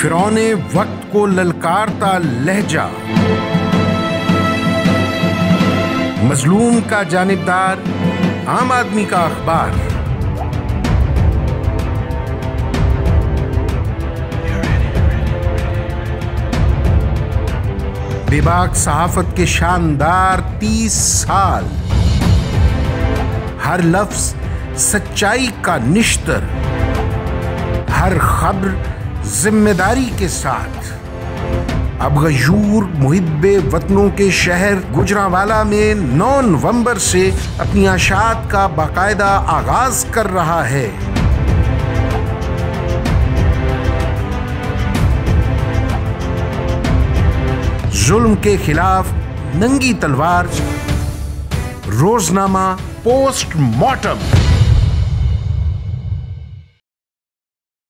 फिरौने वक्त को ललकारता लहजा, मजलूम का जानिबदार, आम आदमी का अखबार। बेबाक सहाफत के शानदार 30 साल, हर लफ्ज सच्चाई का निश्तर, हर खबर जिम्मेदारी के साथ। अब गयूर मुहिब्बे वतनों के शहर गुजरांवाला में 9 नवंबर से अपनी आशात का बाकायदा आगाज कर रहा है। जुल्म के खिलाफ नंगी तलवार, रोजनामा पोस्टमार्टम।